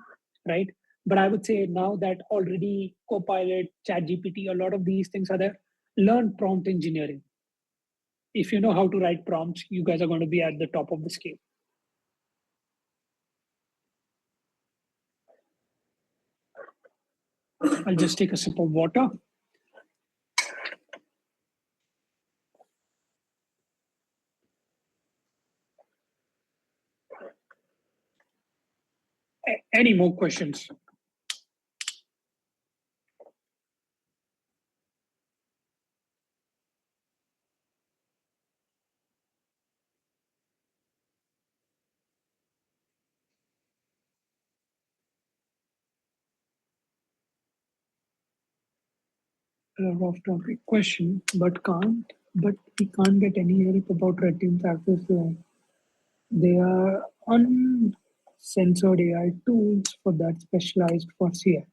[SPEAKER 1] right? But I would say now that already Copilot, ChatGPT, a lot of these things are there, learn prompt engineering. If you know how to write prompts, you guys are going to be at the top of the scale. I'll just take a sip of water. Any more questions? Off topic question, but we can't get any help about red team's access to AI. They are uncensored AI tools for that specialized for CI.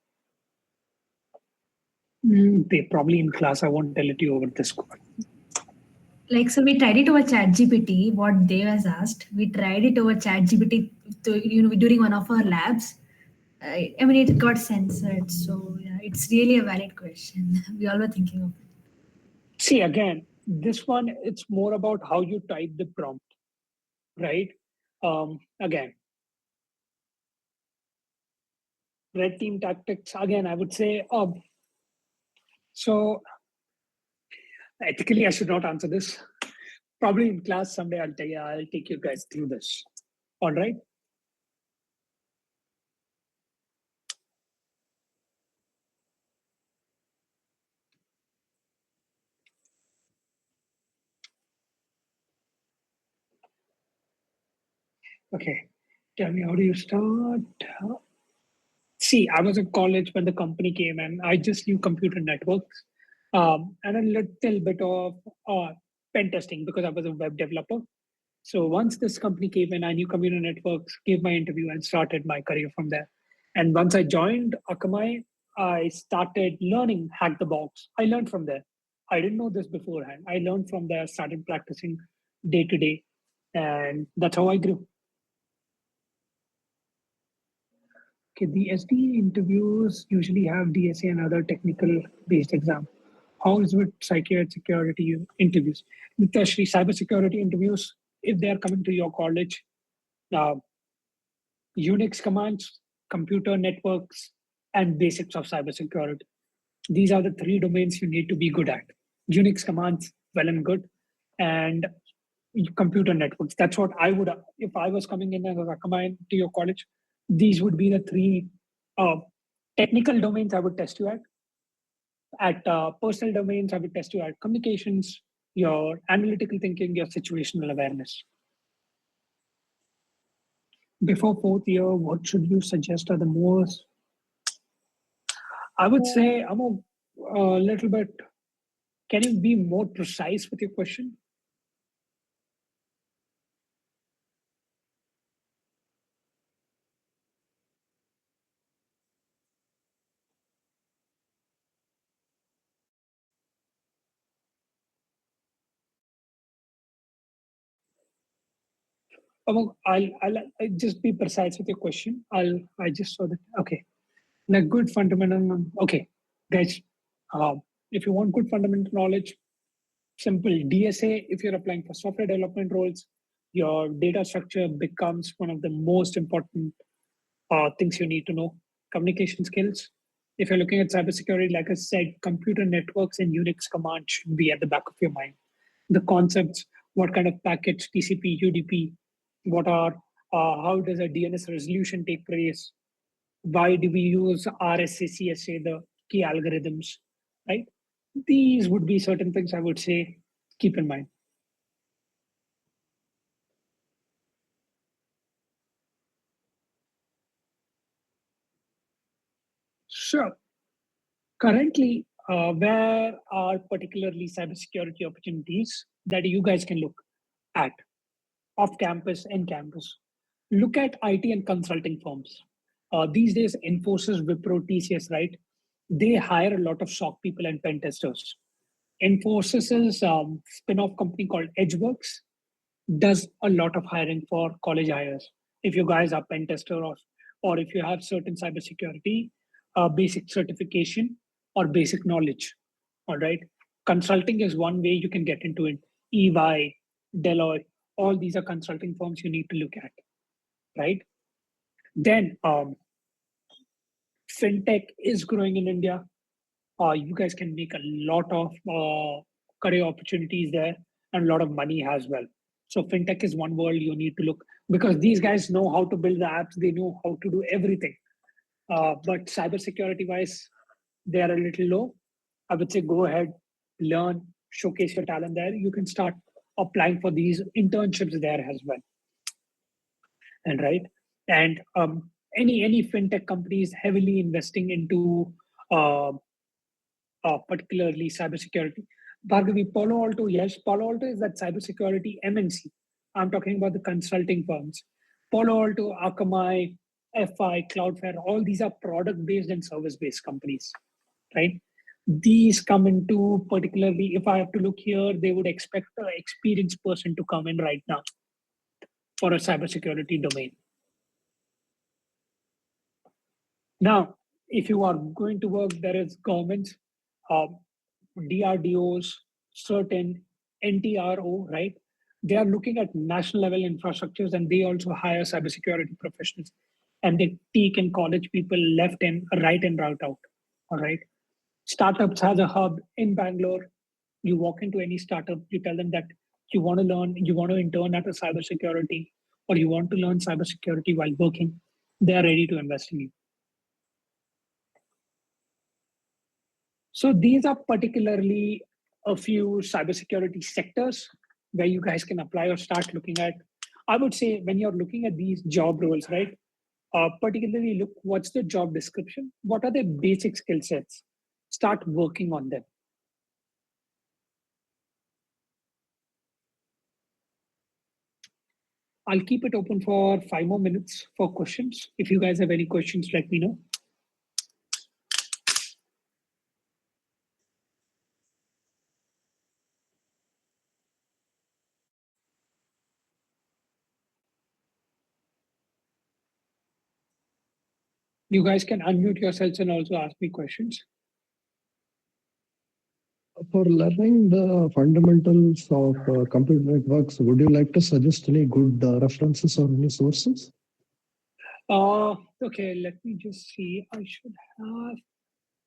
[SPEAKER 1] They probably in class. I won't tell it to you over this call.
[SPEAKER 2] Like, so we tried it over ChatGPT, what Dave has asked. We tried it over ChatGPT during one of our labs. I mean, it got censored. So, yeah, it's really a valid question. We all were thinking of it.
[SPEAKER 1] See, again, this one, it's more about how you type the prompt, right? Again, red team tactics, again, I would say, so ethically, I should not answer this. Probably in class someday I'll take you guys through this. All right. Okay, tell me, how do you start? See, I was in college when the company came, and I just knew computer networks and a little bit of pen testing because I was a web developer. So once this company came in, I knew computer networks, gave my interview, and started my career from there. And once I joined Akamai, I started learning Hack the Box. I learned from there. I didn't know this beforehand. I learned from there, started practicing day to day, and that's how I grew. Okay, the SD interviews usually have DSA and other technical based exam. How is with security interviews? Especially cybersecurity interviews, if they are coming to your college, uh, Unix commands, computer networks, and basics of cybersecurity. These are the three domains you need to be good at. Unix commands, well and good, and computer networks. That's what I would, if I was coming in as a recommend to your college, these would be the three uh, technical domains I would test you at. At personal domains, I would test you at communications, your analytical thinking, your situational awareness. Before fourth year, what should you suggest are the most? I would say I'm a little bit. Can you be more precise with your question? I'll just be precise with your question. I just saw that. Okay, like good fundamental. Okay, guys, if you want good fundamental knowledge, simple DSA. If you're applying for software development roles, your data structure becomes one of the most important things you need to know. Communication skills. If you're looking at cybersecurity, like I said, computer networks and Unix commands should be at the back of your mind. The concepts, what kind of packets, TCP, UDP, what are, how does a DNS resolution take place? Why do we use RSA, CSA, the key algorithms, right? These would be certain things I would say keep in mind. Sure. Currently, where are particularly cybersecurity opportunities that you guys can look at off campus and campus? Look at IT and consulting firms. These days, Infosys, Wipro, TCS, right? They hire a lot of SOC people and pen testers. Infosys's spin-off company called EdgeWorks does a lot of hiring for college hires. If you guys are pen tester or if you have certain cybersecurity basic certification or basic knowledge, all right. Consulting is one way you can get into it. EY, Deloitte, all these are consulting firms you need to look at, right? Then fintech is growing in India. You guys can make a lot of career opportunities there and a lot of money as well. So fintech is one world you need to look because these guys know how to build the apps. They know how to do everything. But cybersecurity wise, they are a little low. I would say go ahead, learn, showcase your talent there. You can start applying for these internships there as well. And right, and any fintech companies heavily investing into uh, particularly cybersecurity. Bhargavi, Palo Alto, yes, Palo Alto is that cybersecurity MNC. I'm talking about the consulting firms. Palo Alto, Akamai, FI, Cloudflare, all these are product based and service based companies, right? These come into particularly, if I have to look here, they would expect an experienced person to come in right now for a cybersecurity domain. Now, if you are going to work, there is governments, DRDOs, certain NTRO, right? They are looking at national level infrastructures and they also hire cybersecurity professionals. And they take in college people left and right and route out. All right. Startups has a hub in Bangalore. You walk into any startup, you tell them that you want to learn, you want to intern at a cybersecurity, or you want to learn cybersecurity while working. They are ready to invest in you. So these are particularly a few cybersecurity sectors where you guys can apply or start looking at. I would say when you're looking at these job roles, right? Particularly look what's the job description, what are the basic skill sets, start working on them. I'll keep it open for 5 more minutes for questions. If you guys have any questions, let me know. You guys can unmute yourselves and also ask me questions.
[SPEAKER 3] For learning the fundamentals of computer networks, would you like to suggest any good references or any sources?
[SPEAKER 1] Okay, let me just see. I should have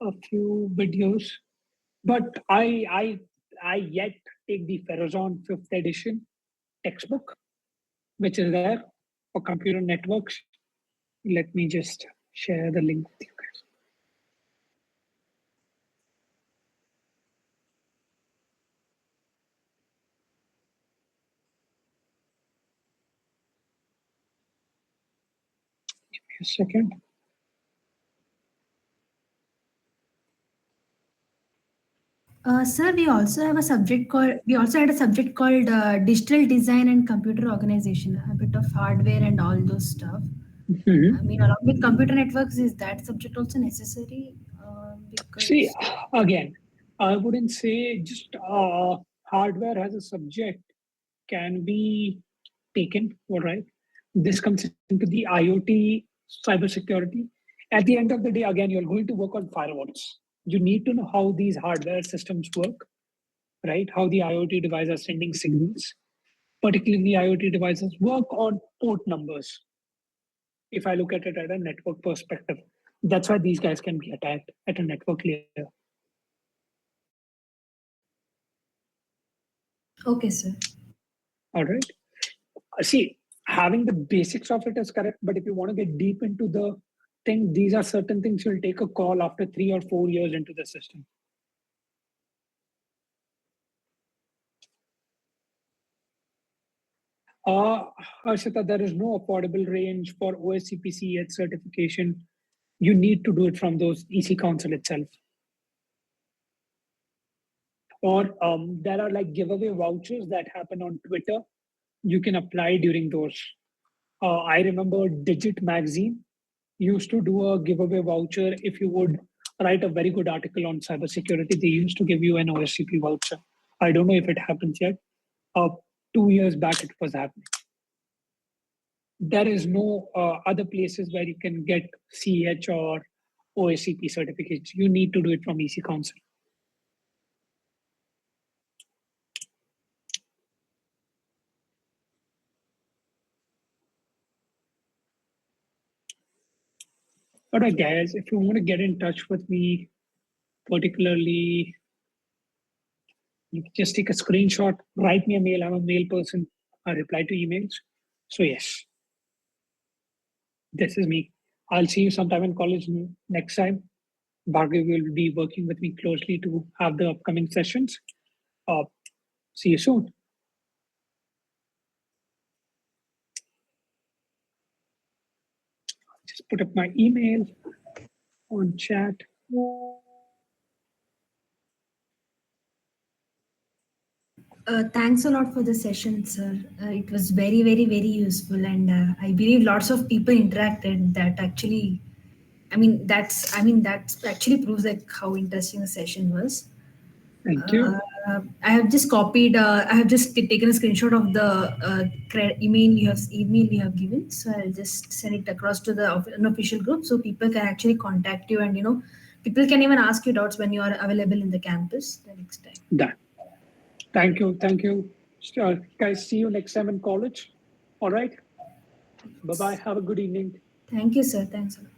[SPEAKER 1] a few videos, but I yet take the Ferrazon 5th edition textbook, which is there for computer networks. Let me just share the link with you guys. Give me a second.
[SPEAKER 2] Sir, we also had a subject called digital design and computer organization, a bit of hardware and all those stuff. I mean, along with computer networks, is that subject also necessary?
[SPEAKER 1] See,
[SPEAKER 2] Because
[SPEAKER 1] again, I wouldn't say just hardware as a subject can be taken, all right? This comes into the IoT, cybersecurity. At the end of the day, again, you're going to work on firewalls. You need to know how these hardware systems work, right? How the IoT devices are sending signals. Particularly, IoT devices work on port numbers. If I look at it at a network perspective, that's why these guys can be attacked at a network layer.
[SPEAKER 2] okay, sir.
[SPEAKER 1] All right. See, having the basics of it is correct, but if you want to get deep into the thing, these are certain things you'll take a call after 3 or 4 years into the system. Harshita, there is no affordable range for OSCP CH certification. You need to do it from those EC Council itself. Or there are like giveaway vouchers that happen on Twitter. You can apply during those. I remember Digit Magazine used to do a giveaway voucher if you would write a very good article on cybersecurity. They used to give you an OSCP voucher. I don't know if it happens yet. 2 years back, it was happening. There is no other places where you can get CH or OSCP certificates. You need to do it from EC Council. All right, guys, if you want to get in touch with me, particularly, you can just take a screenshot, write me a mail. I'm a mail person. I reply to emails. So, yes, this is me. I'll see you sometime in college next time. Bhargav will be working with me closely to have the upcoming sessions. See you soon. Just put up my email on chat.
[SPEAKER 2] Thanks a lot for the session, sir. It was very, very, very useful, and I believe lots of people interacted. That actually, that's actually proves like how interesting the session was.
[SPEAKER 1] Thank you.
[SPEAKER 2] I have just copied. I have just taken a screenshot of the email you have given. So I'll just send it across to the unofficial group so people can actually contact you, and people can even ask you doubts when you are available in the campus the next time.
[SPEAKER 1] Done. Thank you. Thank you. Guys, see you next time in college. All right. Bye-bye. Have a good evening.
[SPEAKER 2] Thank you, sir. Thanks a lot.